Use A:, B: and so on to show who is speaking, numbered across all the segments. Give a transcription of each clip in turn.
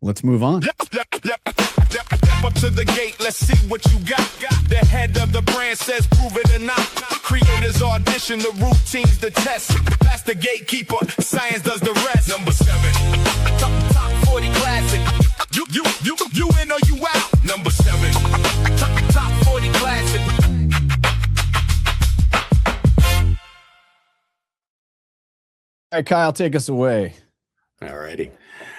A: let's move on.
B: Step up to the gate, let's see what you got. The head of the brand says prove it or not. Creators audition, the routines, the test. That's the gatekeeper, science does the rest. Number 7, top 40 classic. You in or you out? Number 7, top 40 classic.
A: All right, Kyle, take us away.
C: All righty.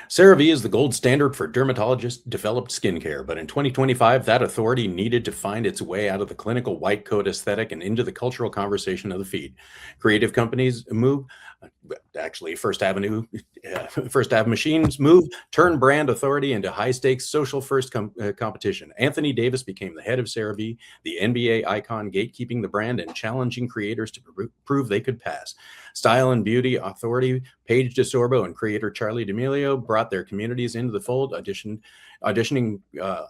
C: CeraVe is the gold standard for dermatologist-developed skincare, but in 2025, that authority needed to find its way out of the clinical white coat aesthetic and into the cultural conversation of the feed. Creative companies move, First Avenue machines move, turn brand authority into high-stakes social-first competition. Anthony Davis became the head of CeraVe, the NBA icon gatekeeping the brand and challenging creators to prove they could pass. Style and beauty authority Paige DeSorbo and creator Charlie D'Amelio brought their communities into the fold, auditioning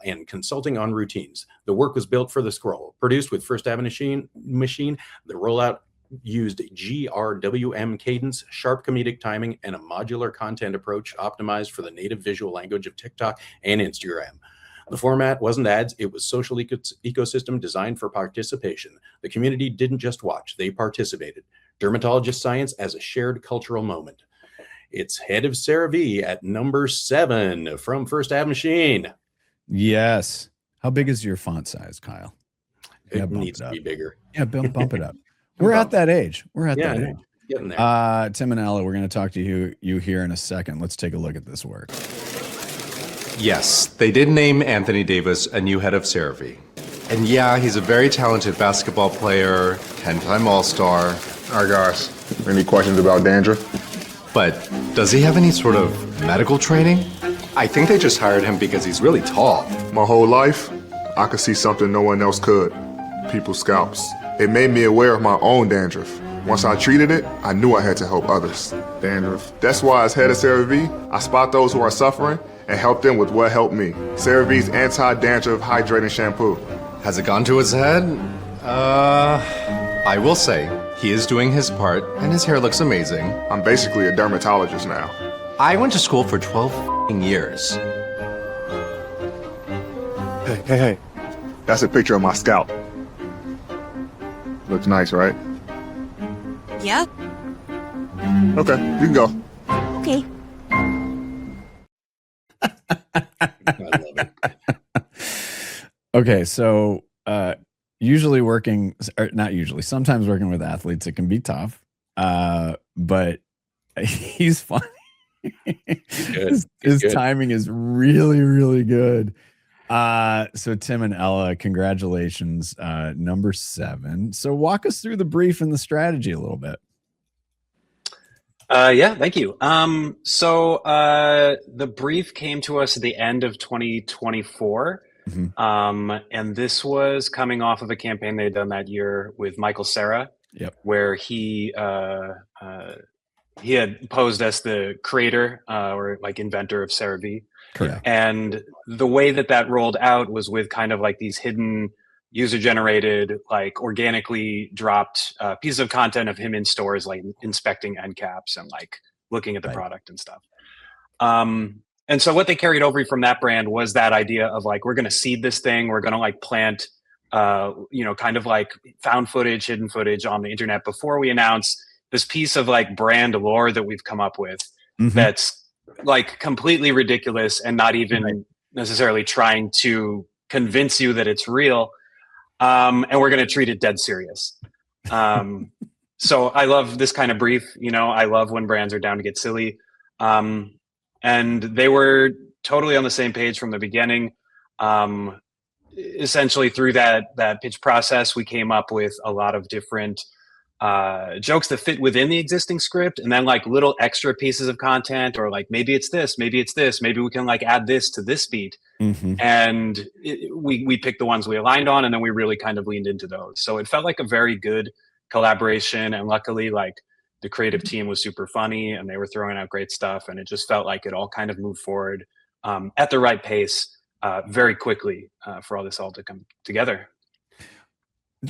C: and consulting on routines. The work was built for the scroll. Produced with First Avenue machine, the rollout used GRWM cadence, sharp comedic timing, and a modular content approach optimized for the native visual language of TikTok and Instagram. The format wasn't ads, it was social ecosystem designed for participation. The community didn't just watch, they participated. Dermatologist science as a shared cultural moment. It's head of CeraVe at number 7 from First Ave Machine.
A: Yes. How big is your font size, Kyle?
C: It needs to be bigger.
A: Yeah, bump it up. We're at that age. That age.
C: Getting there.
A: Tim and Ella, we're going to talk to you here in a second. Let's take a look at this work.
D: Yes, they did name Anthony Davis a new head of CeraVe. And yeah, he's a very talented basketball player, 10-time All-Star.
E: All right, guys. Any questions about dandruff?
D: But does he have any sort of medical training? I think they just hired him because he's really tall.
E: My whole life, I could see something no one else could. People's scalps. It made me aware of my own dandruff. Once I treated it, I knew I had to help others. Dandruff. That's why as head of CeraVe, I spot those who are suffering and help them with what helped me. CeraVe's anti-dandruff hydrating shampoo.
D: Has it gone to his head? I will say, he is doing his part and his hair looks amazing.
E: I'm basically a dermatologist now.
D: I went to school for 12 years.
E: Hey. That's a picture of my scalp. Looks nice, right?
F: Yep.
E: Okay, you can go.
F: Okay.
C: I love it.
A: Okay, so sometimes working with athletes, it can be tough. But he's funny. His timing is really, really good. So Tim and Ella, congratulations. Number 7. So walk us through the brief and the strategy a little bit.
G: Yeah, thank you. So the brief came to us at the end of 2024. Mm-hmm. And this was coming off of a campaign they'd done that year with Michael Cera, where he had posed as the creator or like inventor of CeraVe.
A: Correct.
G: And the way that rolled out was with kind of like these hidden user-generated, like organically dropped pieces of content of him in stores, like inspecting end caps and like looking at the product and stuff. And so what they carried over from that brand was that idea of like, we're going to seed this thing. We're going to like plant, kind of like found footage, hidden footage on the internet before we announce this piece of like brand lore that we've come up with. Mm-hmm. That's like completely ridiculous and not even necessarily trying to convince you that it's real. And we're going to treat it dead serious. So I love this kind of brief, I love when brands are down to get silly. And they were totally on the same page from the beginning. Essentially through that pitch process, we came up with a lot of different jokes that fit within the existing script, and then like little extra pieces of content, or like maybe it's this, maybe we can like add this to this beat. Mm-hmm. And we picked the ones we aligned on, and then we really kind of leaned into those. So it felt like a very good collaboration, and luckily like the creative team was super funny and they were throwing out great stuff, and it just felt like it all kind of moved forward at the right pace very quickly for all this all to come together.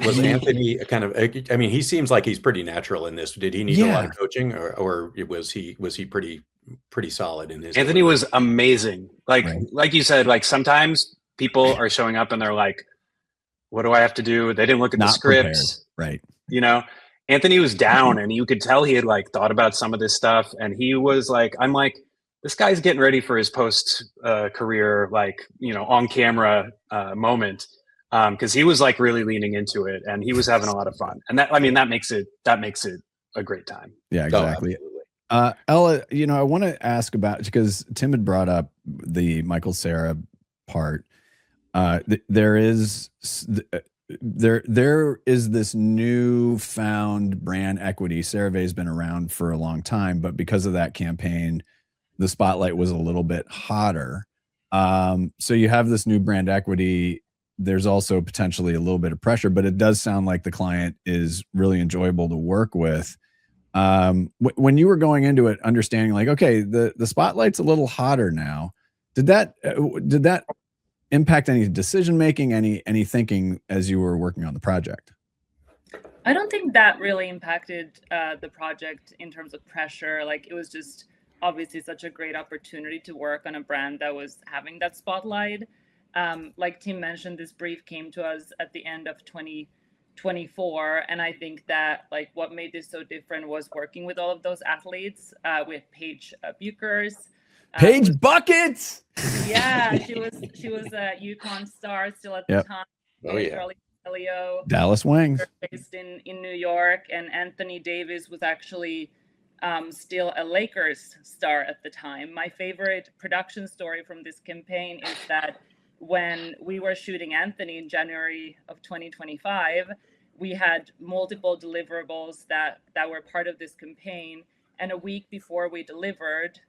C: Was Anthony kind of, I mean, he seems like he's pretty natural in this. Did he need a lot of coaching, or was he pretty pretty solid in his.
G: Anthony was amazing. Like
A: Right.
G: like you said, like sometimes people are showing up and they're like, what do I have to do? They didn't look at the
A: Not prepared.
G: scripts.
A: Right.
G: You know, Anthony was down and you could tell he had like thought about some of this stuff. And he was like, I'm like, this guy's getting ready for his post career, like, you know, on camera moment. Cause he was like really leaning into it and he was having a lot of fun. And that, I mean, that makes it a great time.
A: Yeah, exactly. Ella, you know, I want to ask about, because Tim had brought up the Michael Cera part. There is this newfound brand equity. CeraVe has been around for a long time, but because of that campaign, the spotlight was a little bit hotter. So you have this new brand equity. There's also potentially a little bit of pressure, but it does sound like the client is really enjoyable to work with. When you were going into it, understanding like, okay, the spotlight's a little hotter now, did that impact any decision making, any thinking as you were working on the project?
H: I don't think that really impacted the project in terms of pressure. Like, it was just obviously such a great opportunity to work on a brand that was having that spotlight. Like Tim mentioned, this brief came to us at the end of 2024, and I think that like what made this so different was working with all of those athletes, with Paige Buchers.
A: Paige Buckets.
H: Yeah, she was a UConn star still at the time.
C: Oh yeah.
H: Charlie Leo,
A: Dallas Wings,
H: based in New York, and Anthony Davis was actually still a Lakers star at the time. My favorite production story from this campaign is that when we were shooting Anthony in January of 2025, we had multiple deliverables that were part of this campaign, and a week before we delivered,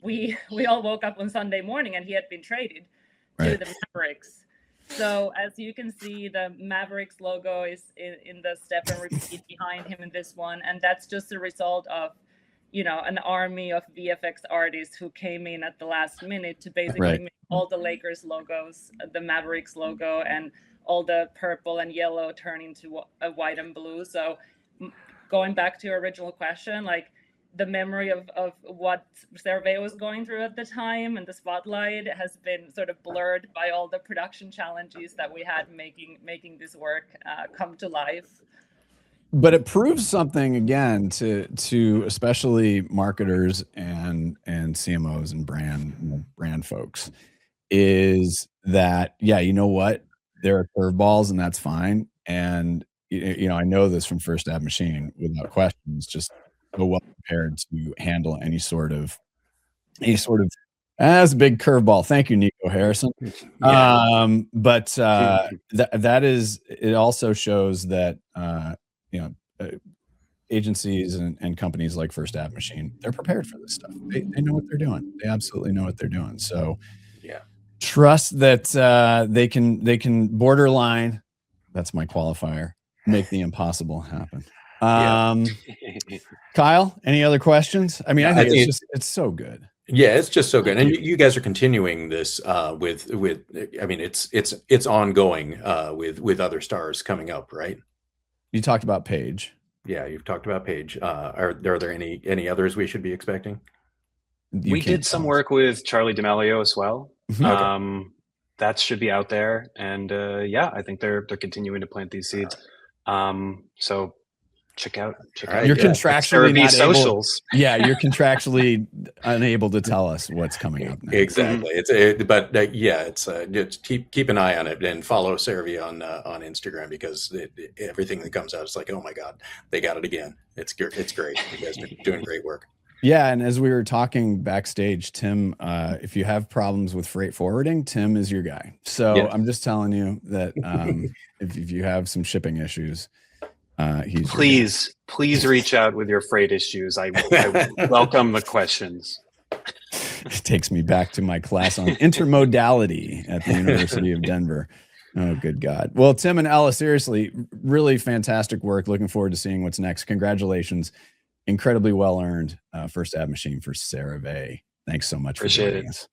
H: we all woke up on Sunday morning and he had been traded to the Mavericks. So as you can see, the Mavericks logo is in the step and repeat behind him in this one, and that's just a result of, you know, an army of VFX artists who came in at the last minute to basically make all the Lakers logos, the Mavericks logo, and all the purple and yellow turn into a white and blue. So going back to your original question, like the memory of what CeraVe was going through at the time and the spotlight has been sort of blurred by all the production challenges that we had making this work come to life.
A: But it proves something again to especially marketers and CMOs and brand folks, is that, yeah, you know what, there are curveballs and that's fine. And you know, I know this from First Ad Machine without questions, just so well prepared to handle any sort of that's a big curveball. Thank you, Nico Harrison. Yeah. But that is, it also shows that you know, agencies and companies like First Ad Machine, they're prepared for this stuff. They know what they're doing. They absolutely know what they're doing. So
C: yeah,
A: trust that they can borderline, that's my qualifier, make the impossible happen. Kyle, any other questions? I mean, I think it's so good.
C: Yeah, it's just so good. And you guys are continuing this with I mean, it's ongoing with other stars coming up, right?
A: You talked about Paige.
C: Yeah, you've talked about Paige. Are there any others we should be expecting?
G: We did some work with Charlie D'Amelio as well.
C: Okay.
G: That should be out there, and yeah, I think they're continuing to plant these seeds. So check out.
A: You're contractually not
G: socials.
A: Yeah, you're contractually unable to tell us what's coming up next.
C: Exactly. It's keep an eye on it and follow CeraVe on Instagram, because everything that comes out is like, oh my God, they got it again. It's great. You guys are doing great work.
A: Yeah, and as we were talking backstage, Tim, if you have problems with freight forwarding, Tim is your guy. So I'm just telling you that if you have some shipping issues, please
G: reach out with your freight issues. I welcome the questions.
A: It takes me back to my class on intermodality at the University of Denver. Oh, good God. Well, Tim and Ella, seriously, really fantastic work. Looking forward to seeing what's next. Congratulations. Incredibly well earned First Ad Machine for CeraVe. Thanks so much for joining us.